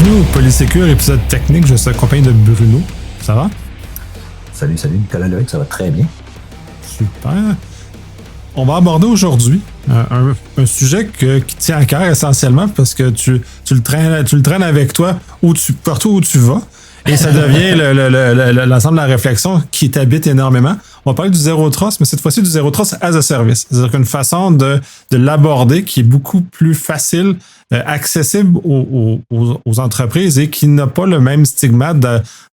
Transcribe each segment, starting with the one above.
Bienvenue au Polysécure, épisode technique. Je suis accompagné de Bruno. Ça va? Salut, Nicolas Loïc, ça va très bien. Super. On va aborder aujourd'hui un sujet qui tient à cœur essentiellement parce que tu le traînes avec toi partout où tu vas. Et ça devient l'ensemble de la réflexion qui t'habite énormément. On va parler du Zero Trust, mais cette fois-ci du Zero Trust as a Service. C'est-à-dire qu'une façon de l'aborder qui est beaucoup plus facile, accessible aux entreprises et qui n'a pas le même stigmate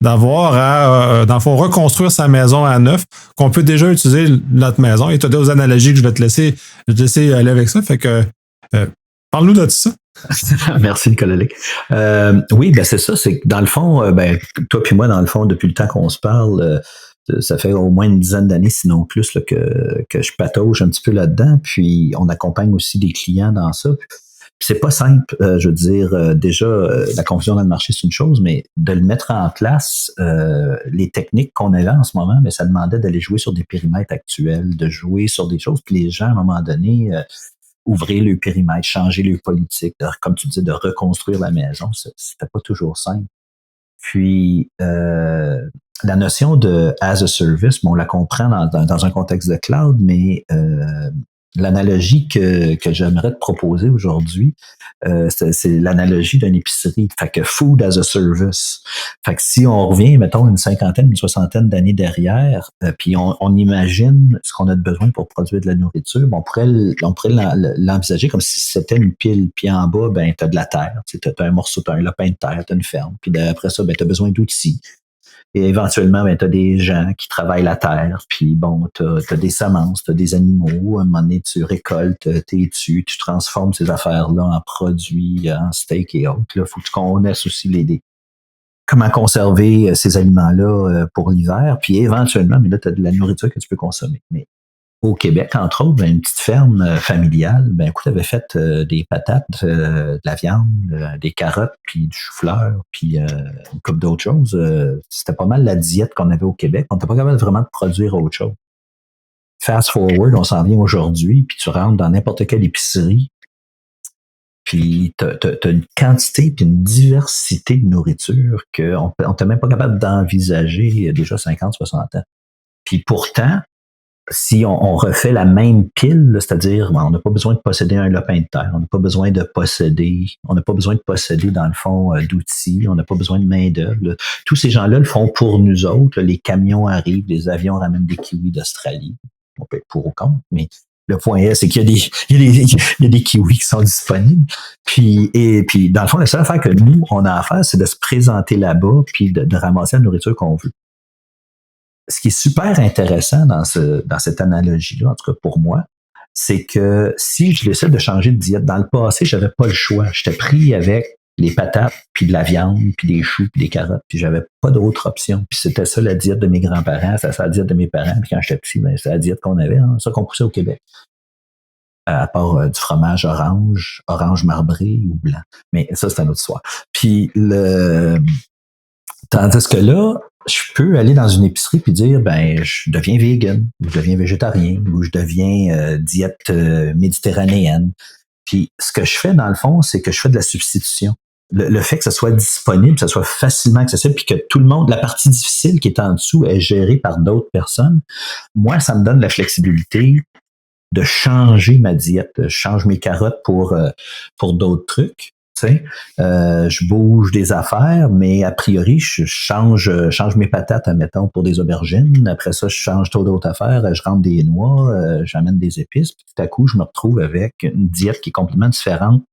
d'avoir à, dans le fond, reconstruire sa maison à neuf, qu'on peut déjà utiliser notre maison. Et tu as deux analogies que je vais te laisser aller avec ça. Fait que, parle-nous de ça. Merci, Nicolas Lick. Oui, ben c'est ça. C'est que dans le fond, toi puis moi, dans le fond, depuis le temps qu'on se parle, ça fait au moins une dizaine d'années, sinon plus, là, que je patauge un petit peu là-dedans. Puis on accompagne aussi des clients dans ça. Puis c'est pas simple, je veux dire, déjà, la confusion dans le marché, c'est une chose, mais de le mettre en place, les techniques qu'on avait en ce moment, mais ça demandait d'aller jouer sur des périmètres actuels, de jouer sur des choses. Puis les gens, à un moment donné, ouvrir le périmètre, changer le politique, comme tu disais, de reconstruire la maison, c'était pas toujours simple. Puis, la notion de as a service, bon, on la comprend dans un contexte de cloud, mais l'analogie que j'aimerais te proposer aujourd'hui, c'est l'analogie d'une épicerie. Fait que food as a service. Fait que si on revient, mettons, une soixantaine d'années derrière, puis on imagine ce qu'on a de besoin pour produire de la nourriture, on pourrait l'envisager comme si c'était une pile. Puis en bas, ben, t'as de la terre. T'as un morceau, t'as un lopin de terre, t'as une ferme. Puis après ça, ben, t'as besoin d'outils. Et éventuellement, ben, tu as des gens qui travaillent la terre, puis bon, tu as des semences, tu as des animaux, à un moment donné, tu récoltes tes tu transformes ces affaires-là en produits, en steak et autres. Il faut que tu connaisses aussi comment conserver ces aliments-là pour l'hiver, puis éventuellement, mais là, tu as de la nourriture que tu peux consommer. Mais au Québec, entre autres, une petite ferme familiale, ben écoute, avait fait des patates, de la viande, des carottes, puis du chou-fleur, puis une couple d'autres choses. C'était pas mal la diète qu'on avait au Québec. On n'était pas capable vraiment de produire autre chose. Fast forward, on s'en vient aujourd'hui, puis tu rentres dans n'importe quelle épicerie, puis t'as une quantité puis une diversité de nourriture qu'on n'était même pas capable d'envisager déjà 50, 60 ans. Puis pourtant, si on refait la même pile, c'est-à-dire, on n'a pas besoin de posséder un lopin de terre, on n'a pas besoin de posséder, dans le fond, d'outils, on n'a pas besoin de main-d'œuvre. Tous ces gens-là le font pour nous autres. Les camions arrivent, les avions ramènent des kiwis d'Australie. On peut être pour ou contre, mais le point est, c'est qu'il y a des kiwis qui sont disponibles. Puis, dans le fond, la seule affaire que nous, on a à faire, c'est de se présenter là-bas puis de ramasser la nourriture qu'on veut. Ce qui est super intéressant dans cette analogie-là, en tout cas pour moi, c'est que si je décide de changer de diète, dans le passé, j'avais pas le choix. J'étais pris avec les patates, puis de la viande, puis des choux, puis des carottes, puis j'avais pas d'autre option. Puis c'était ça la diète de mes grands-parents, c'était ça la diète de mes parents, puis quand j'étais petit, ben, c'était la diète qu'on avait, ça qu'on poussait au Québec. À part du fromage orange marbré ou blanc. Mais ça, c'est une autre histoire. Puis tandis que là, je peux aller dans une épicerie puis dire, ben, je deviens vegan, ou je deviens végétarien, ou je deviens diète méditerranéenne. Puis ce que je fais, dans le fond, c'est que je fais de la substitution. Le fait que ça soit disponible, que ça soit facilement accessible, puis que tout le monde, la partie difficile qui est en dessous, est gérée par d'autres personnes, moi, ça me donne la flexibilité de changer ma diète. Je change mes carottes pour d'autres trucs. Je bouge des affaires, mais a priori, je change mes patates, admettons, pour des aubergines. Après ça, je change d'autres affaires. Je rentre des noix, j'amène des épices. Puis tout à coup, je me retrouve avec une diète qui est complètement différente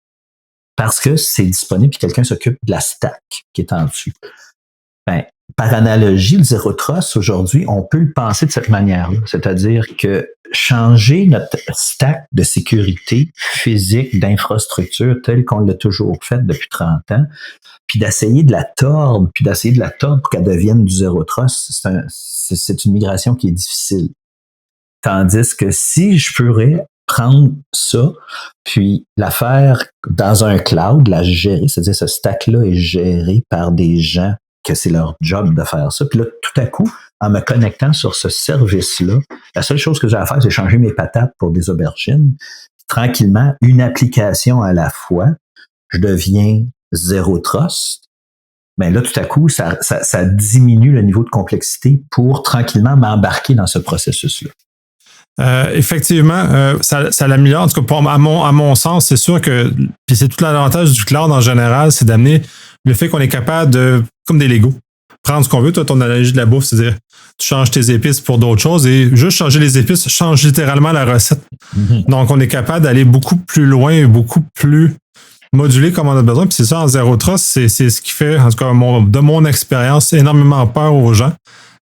parce que c'est disponible et quelqu'un s'occupe de la stack qui est en dessus. Ben, par analogie, le Zero Trust, aujourd'hui, on peut le penser de cette manière-là. C'est-à-dire que changer notre stack de sécurité physique, d'infrastructure, tel qu'on l'a toujours fait depuis 30 ans, puis d'essayer de la tordre pour qu'elle devienne du Zero Trust, c'est une migration qui est difficile. Tandis que si je pourrais prendre ça, puis la faire dans un cloud, la gérer, c'est-à-dire ce stack-là est géré par des gens que c'est leur job de faire ça. Puis là, tout à coup, en me connectant sur ce service-là, la seule chose que j'ai à faire, c'est changer mes patates pour des aubergines. Tranquillement, une application à la fois, je deviens zéro trust, ben là, tout à coup, ça diminue le niveau de complexité pour tranquillement m'embarquer dans ce processus-là. Effectivement, ça l'améliore. En tout cas, à mon sens, c'est sûr que puis c'est tout l'avantage du cloud en général, c'est d'amener le fait qu'on est capable de, comme des Legos, prendre ce qu'on veut. Toi, ton analogie de la bouffe, c'est-à-dire tu changes tes épices pour d'autres choses et juste changer les épices change littéralement la recette. Mm-hmm. Donc, on est capable d'aller beaucoup plus loin et beaucoup plus modulé comme on a besoin. Puis c'est ça, en Zero Trust, c'est ce qui fait, en tout cas, de mon expérience, énormément peur aux gens.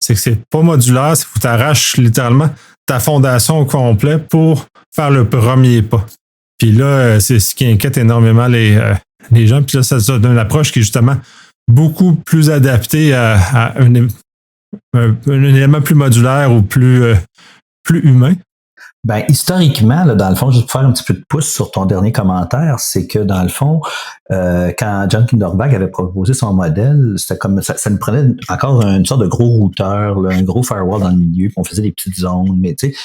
C'est que c'est pas modulaire, c'est que tu arraches littéralement ta fondation au complet pour faire le premier pas. Puis là, c'est ce qui inquiète énormément les gens. Puis là, ça donne une approche qui est justement beaucoup plus adaptée à un élément plus modulaire ou plus humain. Ben, historiquement, là, dans le fond, juste pour faire un petit peu de pouce sur ton dernier commentaire, c'est que dans le fond, quand John Kinderberg avait proposé son modèle, c'était comme ça nous prenait encore une sorte de gros routeur, là, un gros firewall dans le milieu, puis on faisait des petites zones, mais tu sais,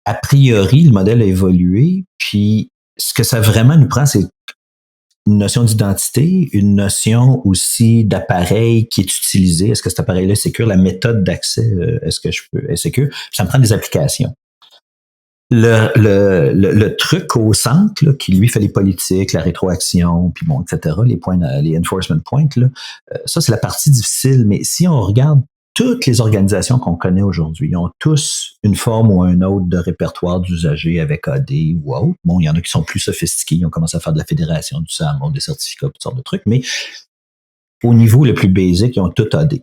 a priori, le modèle a évolué, puis ce que ça vraiment nous prend, c'est une notion d'identité, une notion aussi d'appareil qui est utilisé. Est-ce que cet appareil-là est sécure? La méthode d'accès, est-ce que je peux être sécure? Ça me prend des applications. Le truc au centre, là, qui lui fait les politiques, la rétroaction, puis bon, etc., les enforcement points, là, ça, c'est la partie difficile. Mais si on regarde toutes les organisations qu'on connaît aujourd'hui, ils ont tous une forme ou un autre de répertoire d'usagers avec AD ou autre. Bon, il y en a qui sont plus sophistiqués, ils ont commencé à faire de la fédération, du SAML, des certificats, toutes sortes de trucs, mais au niveau le plus basique, ils ont tout AD.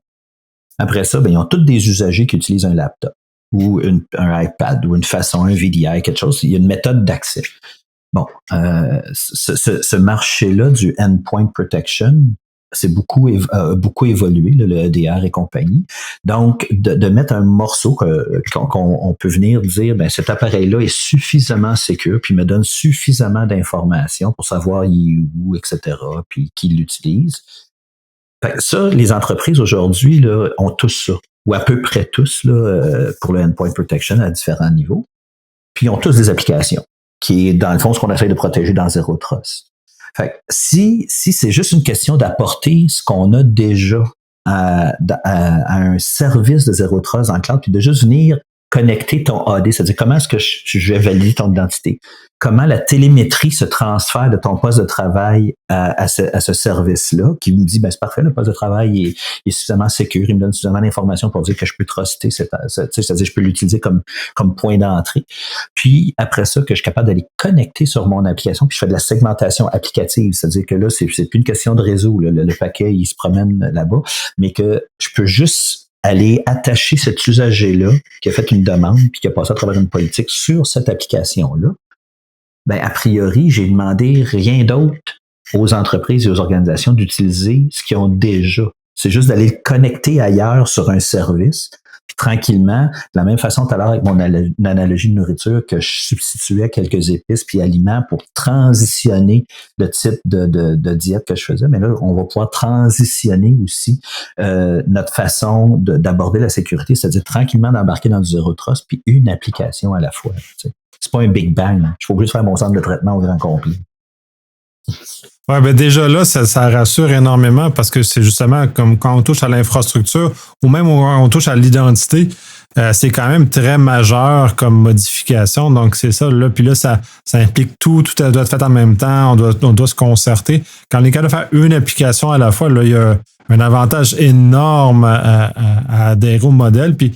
Après ça, ben, ils ont tous des usagers qui utilisent un laptop ou un iPad ou une façon, un VDI, quelque chose. Il y a une méthode d'accès. Bon, ce marché-là du endpoint protection, c'est beaucoup évolué, le EDR et compagnie. Donc, de mettre un morceau qu'on peut venir dire, ben cet appareil-là est suffisamment sécure, puis me donne suffisamment d'informations pour savoir il est où, etc., puis qui l'utilise. Ça, les entreprises aujourd'hui là, ont tous ça, ou à peu près tous là, pour le endpoint protection à différents niveaux. Puis ils ont tous des applications, qui est dans le fond ce qu'on essaie de protéger dans Zero Trust. Fait que si c'est juste une question d'apporter ce qu'on a déjà à un service de Zero Trust en cloud, puis de juste venir connecter ton AD, c'est-à-dire comment est-ce que je vais valider ton identité, comment la télémétrie se transfère de ton poste de travail à ce service-là, qui me dit, ben c'est parfait, le poste de travail est suffisamment sécure, il me donne suffisamment d'informations pour dire que je peux truster, c'est-à-dire je peux l'utiliser comme point d'entrée. Puis après ça, que je suis capable d'aller connecter sur mon application, puis je fais de la segmentation applicative, c'est-à-dire que là, c'est plus une question de réseau, là, le paquet, il se promène là-bas, mais que je peux juste aller attacher cet usager-là qui a fait une demande puis qui a passé à travers une politique sur cette application-là, ben a priori, j'ai demandé rien d'autre aux entreprises et aux organisations d'utiliser ce qu'ils ont déjà. C'est juste d'aller le connecter ailleurs sur un service. Puis tranquillement, de la même façon tout à l'heure avec mon analogie de nourriture que je substituais quelques épices puis aliments pour transitionner le type de diète que je faisais. Mais là, on va pouvoir transitionner aussi notre façon d'aborder la sécurité, c'est-à-dire tranquillement d'embarquer dans du Zero Trust puis une application à la fois. Tu sais. C'est pas un Big Bang. Je suis obligé de faire mon centre de traitement au grand complet. Ouais, ben déjà là, ça rassure énormément parce que c'est justement comme quand on touche à l'infrastructure ou même quand on touche à l'identité, c'est quand même très majeur comme modification. Donc, c'est ça, là. Puis là, ça implique tout doit être fait en même temps, on doit se concerter. Quand on est capable de faire une application à la fois, là, il y a un avantage énorme à adhérer au modèle. Puis,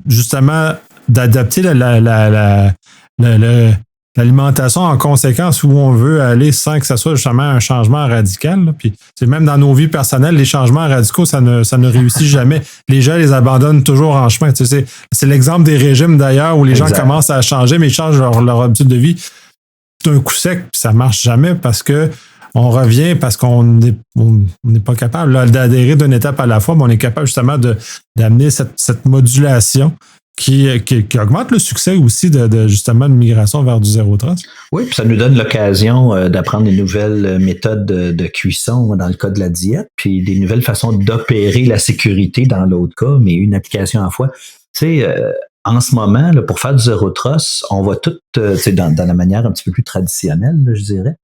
justement, d'adapter l'alimentation en conséquence où on veut aller sans que ça soit justement un changement radical. Là. Puis c'est même dans nos vies personnelles, les changements radicaux, ça ne réussit jamais. Les gens les abandonnent toujours en chemin. Tu sais, c'est l'exemple des régimes d'ailleurs où les gens commencent à changer, mais ils changent leur habitude de vie d'un coup sec, puis ça marche jamais parce que on revient parce qu'on n'est pas capable là, d'adhérer d'une étape à la fois, mais on est capable justement d'amener cette modulation qui augmente le succès aussi de justement une migration vers du Zero Trust. Oui, puis ça nous donne l'occasion d'apprendre des nouvelles méthodes de cuisson dans le cas de la diète, puis des nouvelles façons d'opérer la sécurité dans l'autre cas, mais une application à la fois. Tu sais, en ce moment, là, pour faire du Zero Trust, on va tout, dans la manière un petit peu plus traditionnelle, là, je dirais.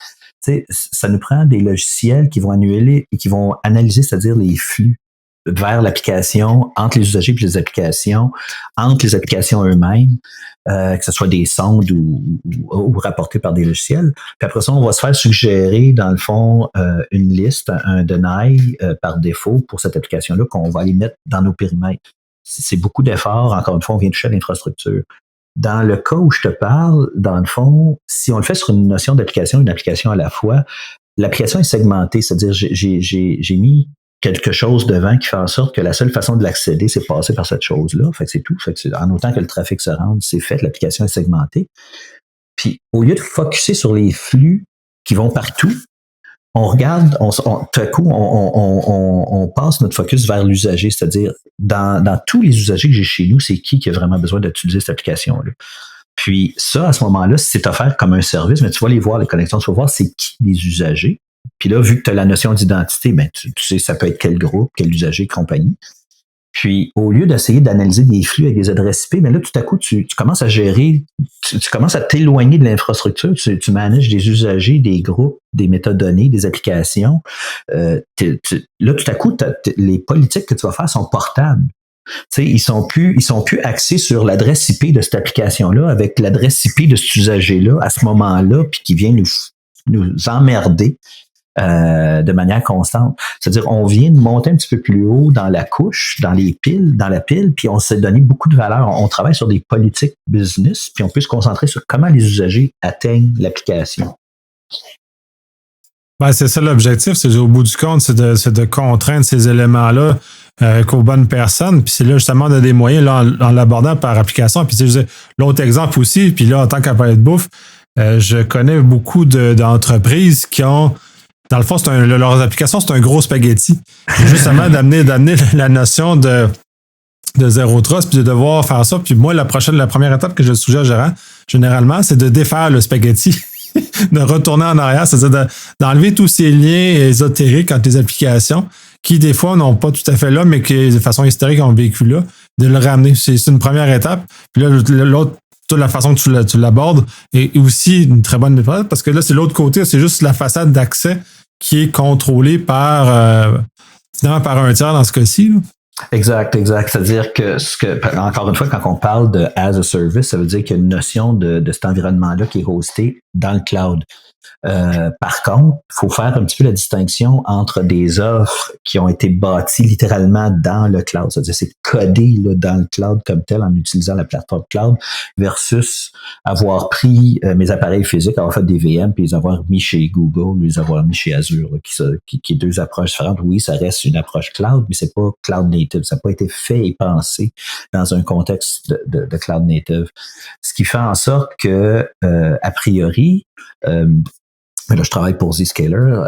ça nous prend des logiciels qui vont annuler et qui vont analyser, c'est-à-dire les flux vers l'application, entre les usagers et les applications, entre les applications eux-mêmes, que ce soit des sondes ou rapportés par des logiciels. Puis après ça, on va se faire suggérer, dans le fond, une liste, un deny par défaut pour cette application-là qu'on va aller mettre dans nos périmètres. C'est beaucoup d'efforts. Encore une fois, on vient toucher à l'infrastructure. Dans le cas où je te parle, dans le fond, si on le fait sur une notion d'application, une application à la fois, l'application est segmentée, c'est-à-dire j'ai mis quelque chose devant qui fait en sorte que la seule façon de l'accéder, c'est passer par cette chose-là. Fait que c'est tout. Fait que en autant que le trafic se rende, c'est fait, l'application est segmentée. Puis, au lieu de focuser sur les flux qui vont partout, on regarde, tout à coup, on passe notre focus vers l'usager, c'est-à-dire dans tous les usagers que j'ai chez nous, c'est qui a vraiment besoin d'utiliser cette application-là. Puis ça, à ce moment-là, c'est offert comme un service, mais tu vas les voir, les connexions, tu vas voir c'est qui les usagers. Puis là, vu que tu as la notion d'identité, ben, tu sais, ça peut être quel groupe, quel usager, compagnie. Puis, au lieu d'essayer d'analyser des flux avec des adresses IP, ben là, tout à coup, tu commences à gérer, tu commences à t'éloigner de l'infrastructure, tu manages des usagers, des groupes, des métadonnées, des applications. Là, tout à coup, les politiques que tu vas faire sont portables. Tu sais, ils sont plus axés sur l'adresse IP de cette application-là avec l'adresse IP de cet usager-là à ce moment-là, puis qui vient nous emmerder. De manière constante. C'est-à-dire, on vient de monter un petit peu plus haut dans la couche, dans la pile, puis on s'est donné beaucoup de valeur. On travaille sur des politiques business, puis on peut se concentrer sur comment les usagers atteignent l'application. Ben, c'est ça l'objectif, c'est au bout du compte, c'est de contraindre ces éléments-là qu'aux bonnes personnes. Puis c'est là justement de des moyens là, en l'abordant par application. Puis c'est l'autre exemple aussi, puis là, en tant qu'appareil de bouffe, je connais beaucoup d'entreprises qui ont. Dans le fond, leurs applications, c'est un gros spaghetti. Justement, d'amener la notion de zéro trust, puis de devoir faire ça. Puis moi, la première étape que je suggère au gérant, généralement, c'est de défaire le spaghetti, de retourner en arrière, c'est-à-dire d'enlever tous ces liens ésotériques entre les applications qui, des fois, n'ont pas tout à fait là, mais qui, de façon historique, ont vécu là, de le ramener. C'est une première étape. Puis là, l'autre, toute la façon que tu l'abordes est aussi une très bonne méthode, parce que là, c'est l'autre côté, c'est juste la façade d'accès qui est contrôlée par un tiers dans ce cas-ci. Là. Exact. C'est-à-dire que encore une fois, quand on parle de as a service, ça veut dire qu'il y a une notion de cet environnement-là qui est hosté dans le cloud. Par contre, il faut faire un petit peu la distinction entre des offres qui ont été bâties littéralement dans le cloud, c'est-à-dire c'est codé là, dans le cloud comme tel en utilisant la plateforme cloud versus avoir pris mes appareils physiques, avoir fait des VM puis les avoir mis chez Google, les avoir mis chez Azure, là, qui est deux approches différentes. Oui, ça reste une approche cloud, mais c'est pas cloud native. Ça n'a pas été fait et pensé dans un contexte de cloud native. Ce qui fait en sorte que, a priori, mais là, je travaille pour Zscaler.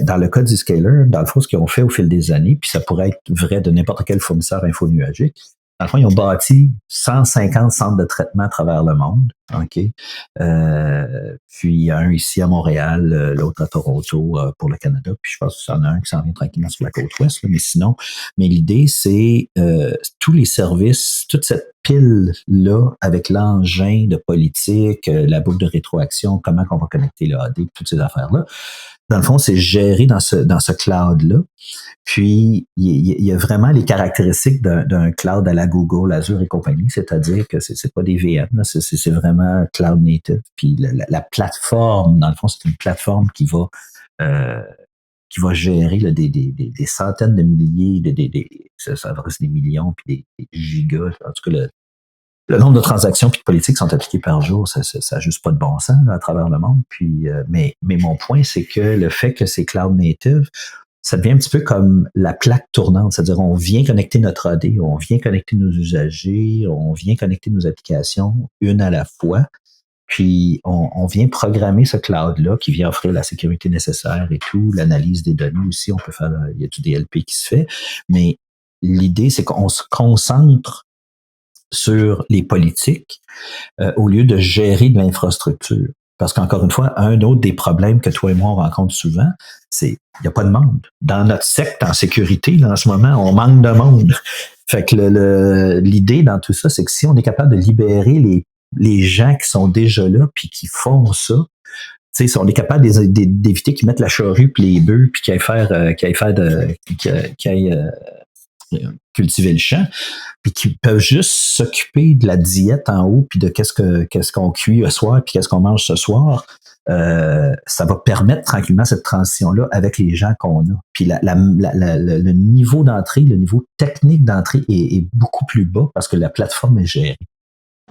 Dans le cas de Zscaler, dans le fond, ce qu'ils ont fait au fil des années, puis ça pourrait être vrai de n'importe quel fournisseur infonuagique, dans le fond, ils ont bâti 150 centres de traitement à travers le monde. OK. Puis il y a un ici à Montréal, l'autre à Toronto pour le Canada. Puis je pense qu'il y en a un qui s'en vient tranquillement sur la côte ouest. Là, mais l'idée, c'est tous les services, toute cette pile-là avec l'engin de politique, la boucle de rétroaction, comment on va connecter le AD, toutes ces affaires-là. Dans le fond, c'est géré dans ce cloud-là. Puis, il y a vraiment les caractéristiques d'un cloud à la Google, Azure et compagnie, c'est-à-dire que c'est pas des VM, là, c'est vraiment cloud native. Puis, la plateforme, dans le fond, c'est une plateforme qui va gérer là, des centaines de milliers, ça reste des millions, puis des gigas. En tout cas, le nombre de transactions puis de politiques sont appliquées par jour, ça n'a juste pas de bon sens là, à travers le monde. Puis, mais mon point, c'est que le fait que c'est cloud native, ça devient un petit peu comme la plaque tournante, c'est-à-dire on vient connecter notre AD, on vient connecter nos usagers, on vient connecter nos applications une à la fois, puis on vient programmer ce cloud-là qui vient offrir la sécurité nécessaire et tout, l'analyse des données aussi, on peut faire, il y a du DLP qui se fait, mais l'idée, c'est qu'on se concentre sur les politiques au lieu de gérer de l'infrastructure. Parce qu'encore une fois, un autre des problèmes que toi et moi on rencontre souvent, c'est il n'y a pas de monde. Dans notre secte en sécurité, là, en ce moment, on manque de monde. Fait que l'idée dans tout ça, c'est que si on est capable de libérer les gens qui sont déjà là puis qui font ça, si on est capable d'éviter qu'ils mettent la charrue puis les bœufs puis qu'ils aillent cultiver le champ, puis qu'ils peuvent juste s'occuper de la diète en haut puis de qu'est-ce qu'on cuit le soir puis qu'est-ce qu'on mange ce soir, ça va permettre tranquillement cette transition-là avec les gens qu'on a. Puis le niveau d'entrée, le niveau technique d'entrée est beaucoup plus bas parce que la plateforme est gérée.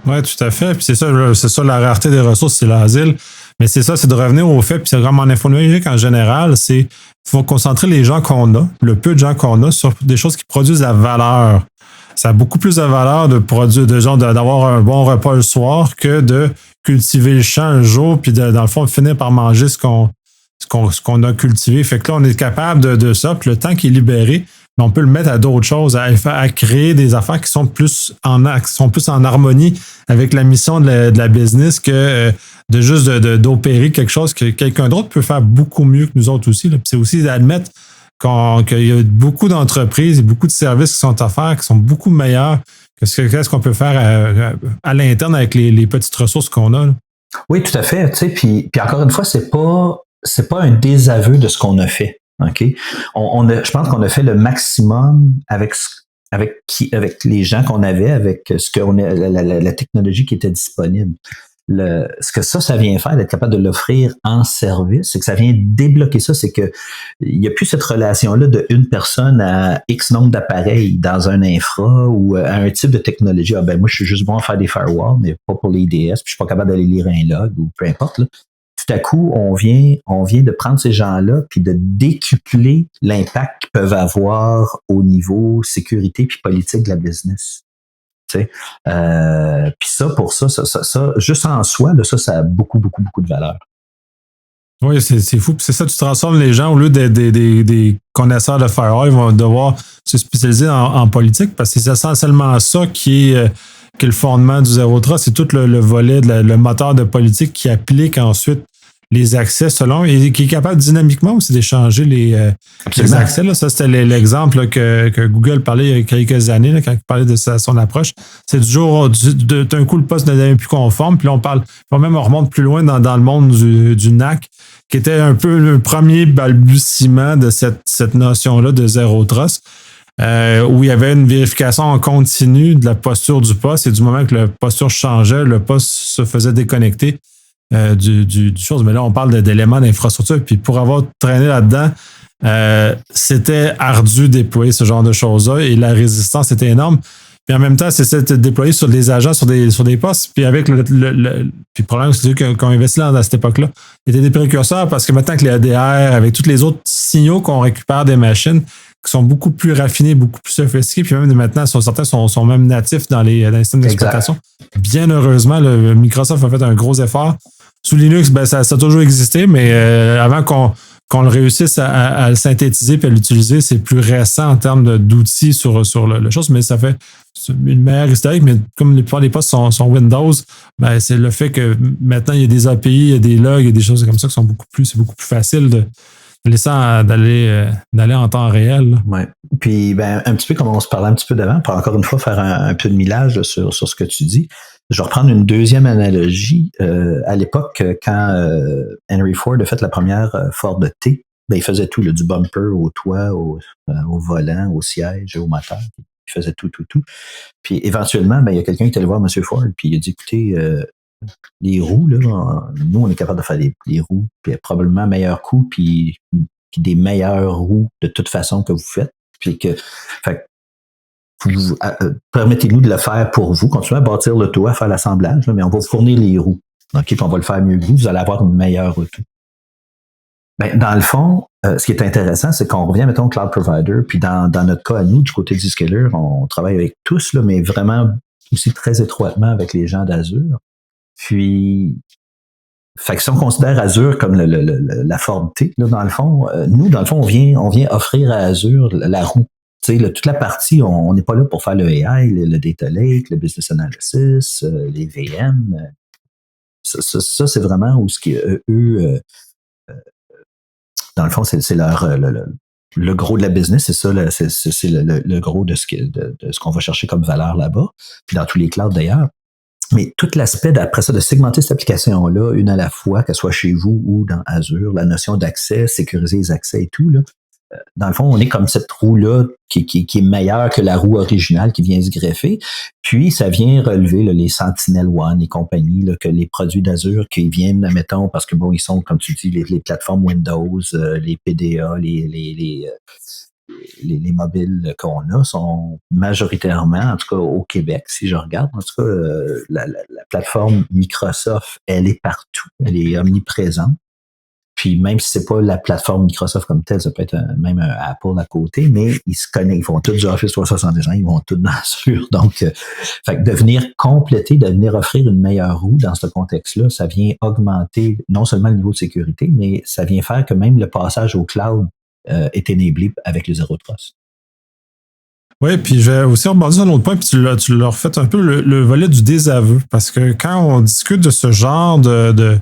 Oui, tout à fait. Puis c'est ça, la rareté des ressources, c'est l'asile. Mais c'est ça, c'est de revenir au fait, puis c'est vraiment en info numérique en général, c'est faut concentrer les gens qu'on a, le peu de gens qu'on a, sur des choses qui produisent la valeur. Ça a beaucoup plus de valeur d'avoir un bon repas le soir que de cultiver le champ un jour, puis dans le fond, finir par manger ce qu'on a cultivé. Fait que là, on est capable de ça, puis le temps qui est libéré, mais on peut le mettre à d'autres choses, à créer des affaires qui sont plus en harmonie avec la mission de la business que de juste d'opérer quelque chose que quelqu'un d'autre peut faire beaucoup mieux que nous autres aussi. Là. Puis c'est aussi d'admettre qu'il y a beaucoup d'entreprises et beaucoup de services qui sont offerts, qui sont beaucoup meilleurs que ce qu'on peut faire à l'interne avec les petites ressources qu'on a. Là. Oui, tout à fait. Tu sais, puis encore une fois, c'est pas un désaveu de ce qu'on a fait. OK? Je pense qu'on a fait le maximum avec les gens qu'on avait, avec la technologie qui était disponible. Ce que ça vient faire, d'être capable de l'offrir en service, c'est que ça vient débloquer ça, c'est que il n'y a plus cette relation-là de une personne à X nombre d'appareils dans un infra ou à un type de technologie. Ah ben moi, je suis juste bon à faire des firewalls, mais pas pour les IDS, puis je suis pas capable d'aller lire un log ou peu importe, là. Tout à coup, on vient de prendre ces gens-là puis de décupler l'impact qu'ils peuvent avoir au niveau sécurité puis politique de la business. Tu sais, puis ça, juste en soi, là, ça a beaucoup, beaucoup, beaucoup de valeur. Oui, c'est fou. Puis c'est ça, tu transformes les gens, au lieu d'être des connaisseurs de firewall, ils vont devoir se spécialiser en politique parce que c'est essentiellement ça qui est le fondement du Zero Trust. C'est tout le volet, le moteur de politique qui applique ensuite les accès selon et qui est capable dynamiquement aussi d'échanger les accès. Là. Ça, c'était l'exemple là, que Google parlait il y a quelques années là, quand il parlait de son approche. C'est du jour d'un coup le poste ne devient plus conforme. Puis là, on remonte plus loin dans le monde du NAC, qui était un peu le premier balbutiement de cette notion-là de Zero Trust. Où il y avait une vérification en continu de la posture du poste et du moment que la posture changeait, le poste se faisait déconnecter du chose. Mais là, on parle d'éléments d'infrastructure. Puis pour avoir traîné là-dedans, c'était ardu déployer ce genre de choses-là et la résistance était énorme. Puis en même temps, c'est déployé sur des agents, sur des postes. Puis avec puis le problème, c'est qu'on investit à cette époque-là. Il y était des précurseurs parce que maintenant que les ADR, avec tous les autres signaux qu'on récupère des machines, qui sont beaucoup plus raffinés, beaucoup plus sophistiqués, puis même maintenant, certains sont même natifs dans les systèmes d'exploitation. Bien heureusement, Microsoft a fait un gros effort. Sous Linux, ben, ça a toujours existé, mais avant qu'on le réussisse à le synthétiser et à l'utiliser, c'est plus récent en termes d'outils sur le chose, mais ça fait une meilleure historique. Mais comme la plupart des postes sont Windows, ben, c'est le fait que maintenant, il y a des API, il y a des logs, il y a des choses comme ça qui sont c'est beaucoup plus facile d'aller en temps réel. Oui. Puis, ben, un petit peu comme on se parlait un petit peu d'avant, pour encore une fois faire un peu de millage sur ce que tu dis. Je vais reprendre une deuxième analogie. À l'époque, quand Henry Ford a fait la première Ford T, ben, il faisait tout, du bumper au toit, au volant, au siège, au moteur. Il faisait tout. Puis éventuellement, ben, il y a quelqu'un qui est allé voir M. Ford, puis il a dit, écoutez, les roues, là, nous, on est capable de faire les roues, puis probablement meilleurs coûts, puis des meilleures roues de toute façon que vous faites. Puis permettez-nous de le faire pour vous, continuez à bâtir le toit, à faire l'assemblage, là, mais on va vous fournir les roues. OK, puis on va le faire mieux que vous allez avoir une meilleure auto. Ben, dans le fond, ce qui est intéressant, c'est qu'on revient, mettons, au cloud provider, puis dans notre cas à nous, du côté du Zscaler, on travaille avec tous, là, mais vraiment aussi très étroitement avec les gens d'Azure. Puis, fait que si on considère Azure comme la Ford T, là, dans le fond, nous, dans le fond, on vient offrir à Azure la roue. Tu sais, toute la partie, on n'est pas là pour faire le AI, le data lake, le business analysis, les VM. Ça, c'est vraiment où eux, dans le fond, c'est leur le gros de la business, c'est ça, c'est le gros de ce qu'on va chercher comme valeur là-bas. Puis dans tous les clouds d'ailleurs. Mais tout l'aspect d'après ça, de segmenter cette application-là, une à la fois, qu'elle soit chez vous ou dans Azure, la notion d'accès, sécuriser les accès et tout, là, dans le fond, on est comme cette roue-là qui est meilleure que la roue originale qui vient se greffer. Puis, ça vient relever là, les Sentinel One et compagnie, là, que les produits d'Azure qui viennent, mettons, parce que bon, ils sont, comme tu dis, les plateformes Windows, les PDA, les mobiles qu'on a sont majoritairement, en tout cas au Québec, si je regarde, en tout cas, la plateforme Microsoft, elle est partout, elle est omniprésente. Puis même si c'est pas la plateforme Microsoft comme telle, ça peut être même un Apple à côté, mais ils se connaissent, ils font tous du Office 365, ils vont tous dans Azure. Donc, fait que de venir compléter, de venir offrir une meilleure roue dans ce contexte-là, ça vient augmenter non seulement le niveau de sécurité, mais ça vient faire que même le passage au cloud est enablé avec le Zero Trust. Oui, puis je vais aussi rebondir sur un autre point, puis tu l'as refait un peu le volet du désaveu. Parce que quand on discute de ce genre de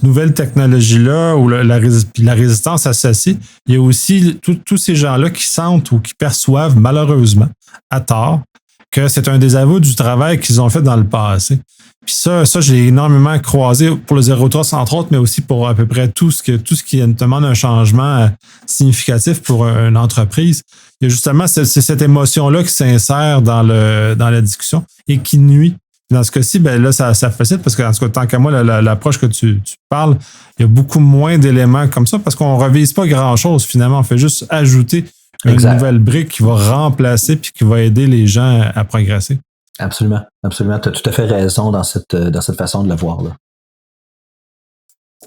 nouvelles technologies-là ou la résistance associée, il y a aussi tous ces gens-là qui sentent ou qui perçoivent malheureusement, à tort, que c'est un désaveu du travail qu'ils ont fait dans le passé. Puis ça j'ai énormément croisé pour le Zero Trust, entre autres, mais aussi pour à peu près tout ce qui demande un changement significatif pour une entreprise. Il y a justement c'est cette émotion-là qui s'insère dans la discussion et qui nuit. Dans ce cas-ci, ben là, ça facilite parce que, en tout cas, tant qu'à moi, l'approche que tu parles, il y a beaucoup moins d'éléments comme ça parce qu'on ne revise pas grand-chose finalement. On fait juste ajouter une nouvelle brique qui va remplacer puis qui va aider les gens à progresser. Absolument, absolument. Tu as tout à fait raison dans cette façon de le voir, là.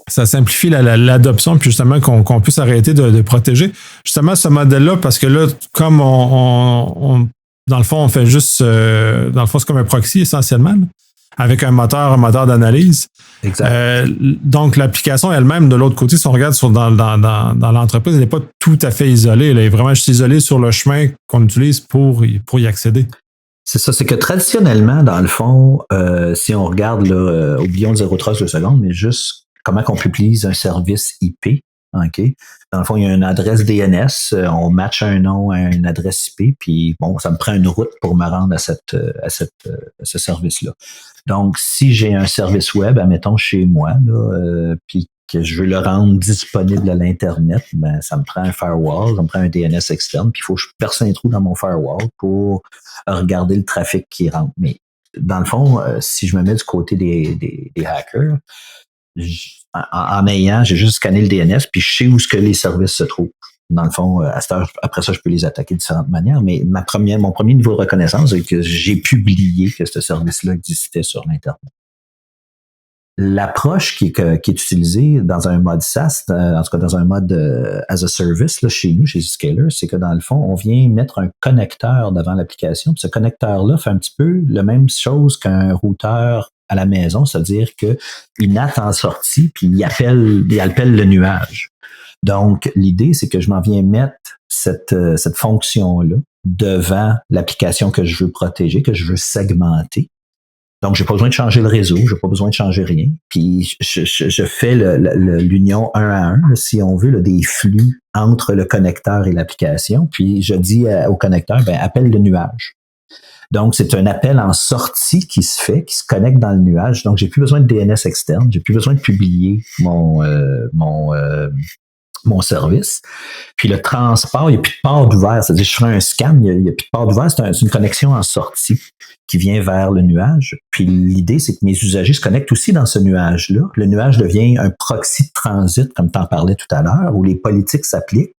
Ça simplifie l'adoption, puis justement qu'on puisse arrêter de protéger. Justement, ce modèle-là, parce que là, comme on dans le fond, on fait juste... dans le fond, c'est comme un proxy, essentiellement, là, avec un moteur d'analyse. Exact. Donc, l'application elle-même, de l'autre côté, si on regarde dans l'entreprise, elle n'est pas tout à fait isolée. Elle est vraiment juste isolée sur le chemin qu'on utilise pour y accéder. C'est ça, c'est que traditionnellement, dans le fond, si on regarde, là, oublions le Zero Trust 2 secondes, mais juste comment on publie un service IP, OK? Dans le fond, il y a une adresse DNS, on match un nom à une adresse IP, puis bon, ça me prend une route pour me rendre à ce service-là. Donc, si j'ai un service web, admettons chez moi, là, puis que je veux le rendre disponible à l'Internet, ben, ça me prend un firewall, ça me prend un DNS externe, puis il faut que je perce un trou dans mon firewall pour regarder le trafic qui rentre. Mais dans le fond, si je me mets du côté des hackers, j'ai juste scanné le DNS, puis je sais où ce que les services se trouvent. Dans le fond, à cette heure, après ça, je peux les attaquer de différentes manières, mais mon premier niveau de reconnaissance, c'est que j'ai publié que ce service-là existait sur l'Internet. L'approche qui est utilisée dans un mode SaaS, en tout cas dans un mode as a service, là, chez nous, chez Zscaler, c'est que dans le fond, on vient mettre un connecteur devant l'application. Puis ce connecteur-là fait un petit peu la même chose qu'un routeur à la maison, c'est-à-dire qu'il NAT en sortie, puis il appelle le nuage. Donc, l'idée, c'est que je m'en viens mettre cette fonction-là devant l'application que je veux protéger, que je veux segmenter. Donc, j'ai pas besoin de changer le réseau, j'ai pas besoin de changer rien. Puis, je fais l'union 1 à 1, si on veut, là, des flux entre le connecteur et l'application. Puis, je dis au connecteur, ben, appelle le nuage. Donc, c'est un appel en sortie qui se fait, qui se connecte dans le nuage. Donc, j'ai plus besoin de DNS externe, j'ai plus besoin de publier mon service. Puis le transport, il n'y a plus de port d'ouvert. C'est-à-dire, je ferai un scan, il n'y a plus de port d'ouvert. C'est une connexion en sortie qui vient vers le nuage. Puis l'idée, c'est que mes usagers se connectent aussi dans ce nuage-là. Le nuage devient un proxy de transit, comme tu en parlais tout à l'heure, où les politiques s'appliquent,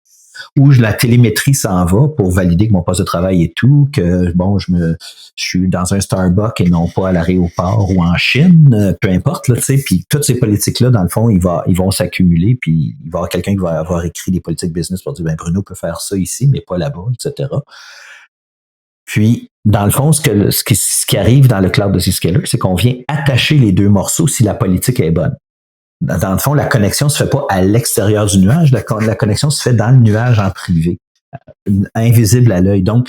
où la télémétrie s'en va pour valider que mon poste de travail est tout, que bon, je suis dans un Starbucks et non pas à l'aéroport ou en Chine, peu importe, là, tu sais, puis toutes ces politiques-là, dans le fond, ils vont s'accumuler, puis il va y avoir quelqu'un qui va avoir écrit des politiques business pour dire, ben, Bruno peut faire ça ici, mais pas là-bas, etc. Puis, dans le fond, ce qui arrive dans le cloud de Zscaler, c'est qu'on vient attacher les deux morceaux si la politique est bonne. Dans le fond, la connexion se fait pas à l'extérieur du nuage, la connexion se fait dans le nuage en privé, invisible à l'œil. Donc,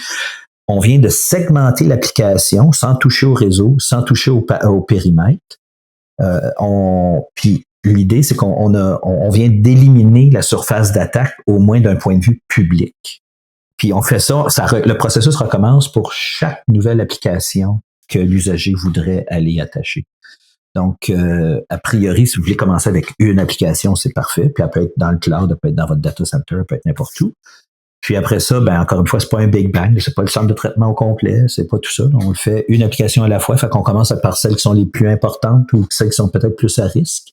on vient de segmenter l'application sans toucher au réseau, sans toucher au périmètre. Puis l'idée, c'est qu'on vient d'éliminer la surface d'attaque au moins d'un point de vue public. Puis on fait ça, le processus recommence pour chaque nouvelle application que l'usager voudrait aller attacher. Donc, a priori, si vous voulez commencer avec une application, c'est parfait. Puis elle peut être dans le cloud, elle peut être dans votre data center, elle peut être n'importe où. Puis après ça, ben encore une fois, c'est pas un Big Bang, c'est pas le centre de traitement au complet, c'est pas tout ça. Donc, on le fait une application à la fois. Fait qu'on commence par celles qui sont les plus importantes ou celles qui sont peut-être plus à risque.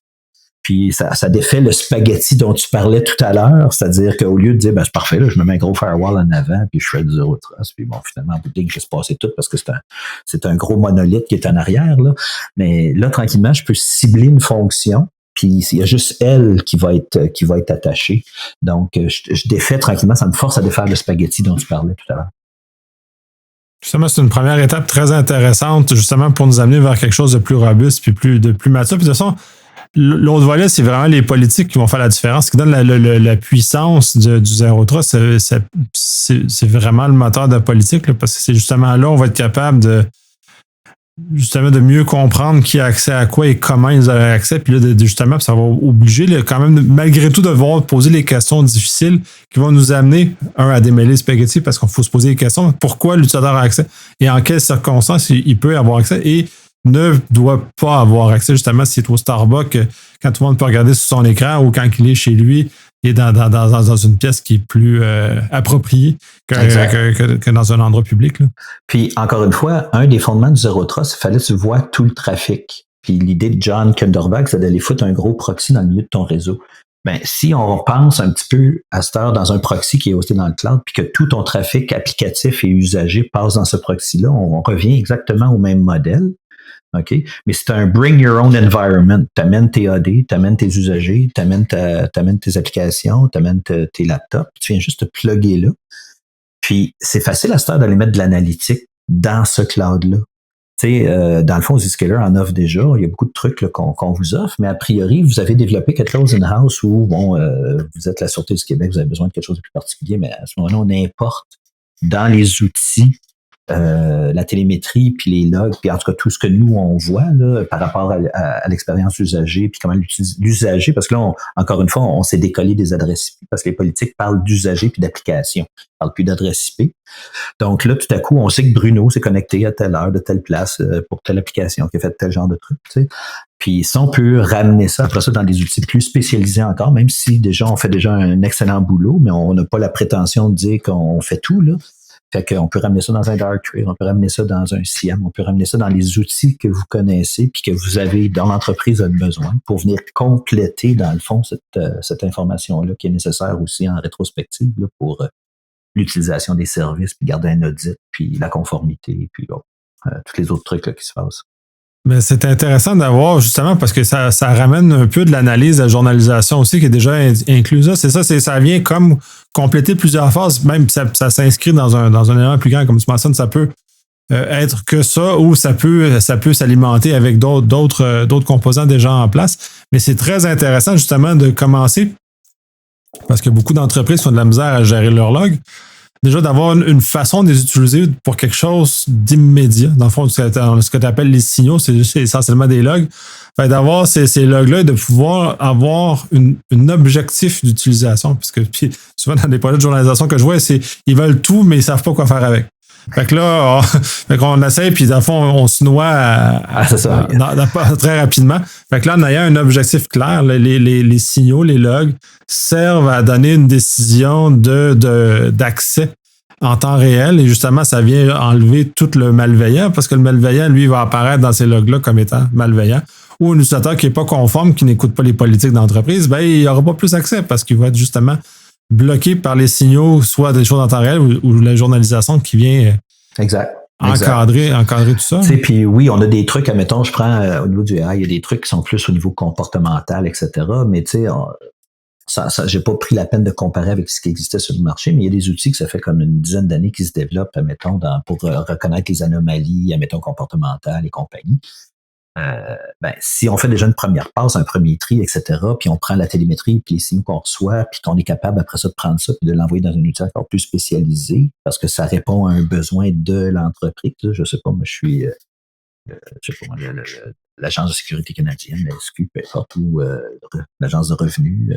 Puis ça défait le spaghetti dont tu parlais tout à l'heure, c'est-à-dire qu'au lieu de dire ben c'est parfait, là, je me mets un gros firewall en avant, puis je fais du zero trust, puis bon, finalement, en bout de ligne, je vais se passer tout parce que c'est un gros monolithe qui est en arrière, là. Mais là, tranquillement, je peux cibler une fonction, puis il y a juste elle qui va être attachée. Donc, je défais tranquillement, ça me force à défaire le spaghetti dont tu parlais tout à l'heure. Justement, c'est une première étape très intéressante, justement, pour nous amener vers quelque chose de plus robuste, puis de plus mature. Puis de toute façon, l'autre volet, c'est vraiment les politiques qui vont faire la différence, qui donnent la puissance du Zero Trust. C'est vraiment le moteur de la politique, là, parce que c'est justement là où on va être capable de mieux comprendre qui a accès à quoi et comment ils ont accès. Puis là, justement, ça va obliger quand même, malgré tout, de devoir poser les questions difficiles qui vont nous amener, à démêler le spaghetti, parce qu'il faut se poser les questions. Pourquoi l'utilisateur a accès et en quelles circonstances il peut avoir accès et ne doit pas avoir accès, justement, s'il est au Starbucks, quand tout le monde peut regarder sur son écran ou quand il est chez lui, il est dans une pièce qui est plus appropriée que dans un endroit public, là. Puis, encore une fois, un des fondements du Zero Trust, il fallait que tu vois tout le trafic. Puis l'idée de John Kinderberg, c'est d'aller foutre un gros proxy dans le milieu de ton réseau. Ben, si on pense un petit peu à cette heure dans un proxy qui est hosté dans le cloud, puis que tout ton trafic applicatif et usager passe dans ce proxy-là, on revient exactement au même modèle. OK? Mais c'est un bring your own environment. T'amènes tes AD, t'amènes tes usagers, t'amènes tes applications, t'amènes tes laptops, tu viens juste te plugger là. Puis, c'est facile à cette heure d'aller mettre de l'analytique dans ce cloud-là. Tu sais, dans le fond, Zscaler en offre déjà. Il y a beaucoup de trucs là, qu'on vous offre, mais a priori, vous avez développé quelque chose in-house où, bon, vous êtes la Sûreté du Québec, vous avez besoin de quelque chose de plus particulier, mais à ce moment-là, on importe dans les outils la télémétrie, puis les logs, puis en tout cas tout ce que nous, on voit là, par rapport à l'expérience usager, puis comment l'usager, parce que là, encore une fois, on s'est décollé des adresses IP, parce que les politiques parlent d'usager puis d'application, ils parlent plus d'adresse IP. Donc là, tout à coup, on sait que Bruno s'est connecté à telle heure, de telle place, pour telle application, qui a fait tel genre de truc, tu sais. Puis si on peut ramener ça, après ça, dans des outils plus spécialisés encore, même si déjà on fait déjà un excellent boulot, mais on n'a pas la prétention de dire qu'on fait tout, là. Fait qu'on peut ramener ça dans un Darktrace, on peut ramener ça dans un SIEM, on peut ramener ça dans les outils que vous connaissez puis que vous avez dans l'entreprise a besoin pour venir compléter, dans le fond, cette information-là qui est nécessaire aussi en rétrospective là, pour l'utilisation des services, puis garder un audit, puis la conformité, puis bon, tous les autres trucs là, qui se passent. Mais c'est intéressant d'avoir, justement, parce que ça ramène un peu de l'analyse de la journalisation aussi, qui est déjà incluse. C'est ça, ça vient comme compléter plusieurs phases, même ça s'inscrit dans un élément plus grand, comme tu mentionnes, ça peut être que ça, ou ça peut s'alimenter avec d'autres composants déjà en place. Mais c'est très intéressant, justement, de commencer, parce que beaucoup d'entreprises font de la misère à gérer leur log. Déjà, d'avoir une façon de les utiliser pour quelque chose d'immédiat. Dans le fond, ce que tu appelles les signaux, c'est essentiellement des logs. Fait d'avoir ces logs-là et de pouvoir avoir une objectif d'utilisation. Parce que puis, souvent, dans des projets de journalisation que je vois, ils veulent tout, mais ils savent pas quoi faire avec. Fait que là, on essaie, puis dans le fond, on se noie très rapidement. Fait que là, en ayant un objectif clair, les signaux, les logs, servent à donner une décision d'accès en temps réel. Et justement, ça vient enlever tout le malveillant, parce que le malveillant, lui, va apparaître dans ces logs-là comme étant malveillant. Ou un utilisateur qui n'est pas conforme, qui n'écoute pas les politiques d'entreprise, ben, il n'aura pas plus accès, parce qu'il va être justement bloqué par les signaux, soit des choses en temps réel ou la journalisation qui vient encadrer tout ça. Puis oui, on a des trucs, admettons, je prends au niveau du AI, il y a des trucs qui sont plus au niveau comportemental, etc. Mais tu sais, j'ai pas pris la peine de comparer avec ce qui existait sur le marché, mais il y a des outils que ça fait comme une dizaine d'années qui se développent, admettons, pour reconnaître les anomalies, admettons, comportementales et compagnie. Si on fait déjà une première passe, un premier tri, etc., puis on prend la télémétrie, puis les signaux qu'on reçoit, puis qu'on est capable après ça de prendre ça puis de l'envoyer dans un outil encore plus spécialisé, parce que ça répond à un besoin de l'entreprise. Là, je sais pas, moi je suis je sais pas, l'Agence de sécurité canadienne, la SQ, peu importe, ou l'Agence de revenus.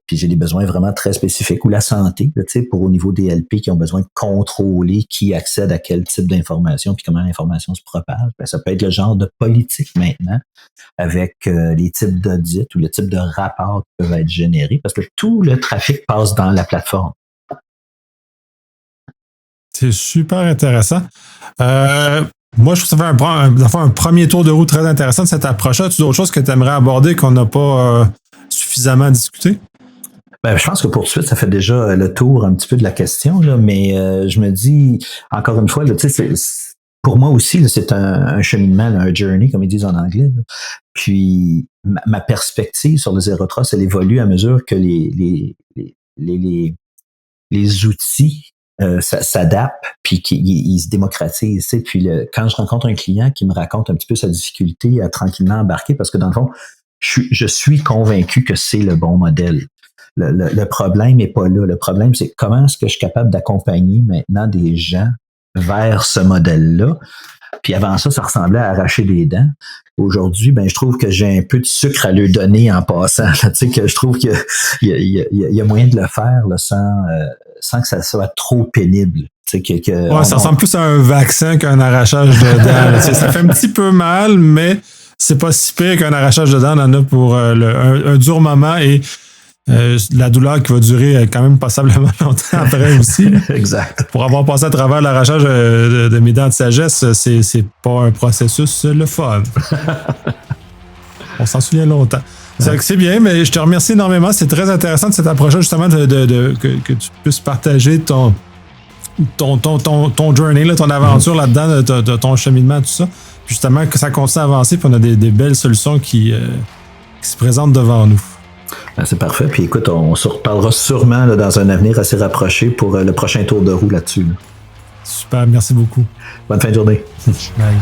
Puis j'ai des besoins vraiment très spécifiques, ou la santé, là, pour au niveau des LP qui ont besoin de contrôler qui accède à quel type d'information, puis comment l'information se propage. Ben, ça peut être le genre de politique maintenant, avec les types d'audits ou le type de rapports qui peuvent être générés, parce que tout le trafic passe dans la plateforme. C'est super intéressant. Moi, je trouve que ça fait un premier tour de roue très intéressant de cette approche-là. As-tu d'autres choses que tu aimerais aborder qu'on n'a pas suffisamment discuté? Ben, je pense que pour tout de suite, ça fait déjà le tour un petit peu de la question, là, mais je me dis, encore une fois, là, pour moi aussi, là, c'est un cheminement, là, un journey, comme ils disent en anglais. Là. Puis ma perspective sur le Zero Trust, elle évolue à mesure que les outils s'adaptent puis qu'ils se démocratisent. Puis quand je rencontre un client qui me raconte un petit peu sa difficulté à tranquillement embarquer, parce que dans le fond, je suis convaincu que c'est le bon modèle. Le problème n'est pas là. Le problème, c'est comment est-ce que je suis capable d'accompagner maintenant des gens vers ce modèle-là. Puis avant ça, ça ressemblait à arracher des dents. Aujourd'hui, ben je trouve que j'ai un peu de sucre à leur donner en passant. Là, que je trouve qu'il y a moyen de le faire là, sans que ça soit trop pénible. Ouais, ça ressemble plus à un vaccin qu'un arrachage de dents. Ça fait un petit peu mal, mais c'est pas si pire qu'un arrachage de dents. On en a pour un dur moment et la douleur qui va durer quand même passablement longtemps après aussi. Exact. Pour avoir passé à travers l'arrachage de mes dents de sagesse, c'est pas un processus le fun. On s'en souvient longtemps. C'est bien, mais je te remercie énormément. C'est très intéressant de cette approche justement que tu puisses partager ton journey, là, ton aventure là-dedans, de ton cheminement, tout ça. Puis justement, que ça continue à avancer, puis on a des belles solutions qui se présentent devant nous. Ben, c'est parfait. Puis écoute, on se reparlera sûrement là, dans un avenir assez rapproché pour le prochain tour de roue là-dessus. Là. Super, merci beaucoup. Bonne fin de journée. Bye.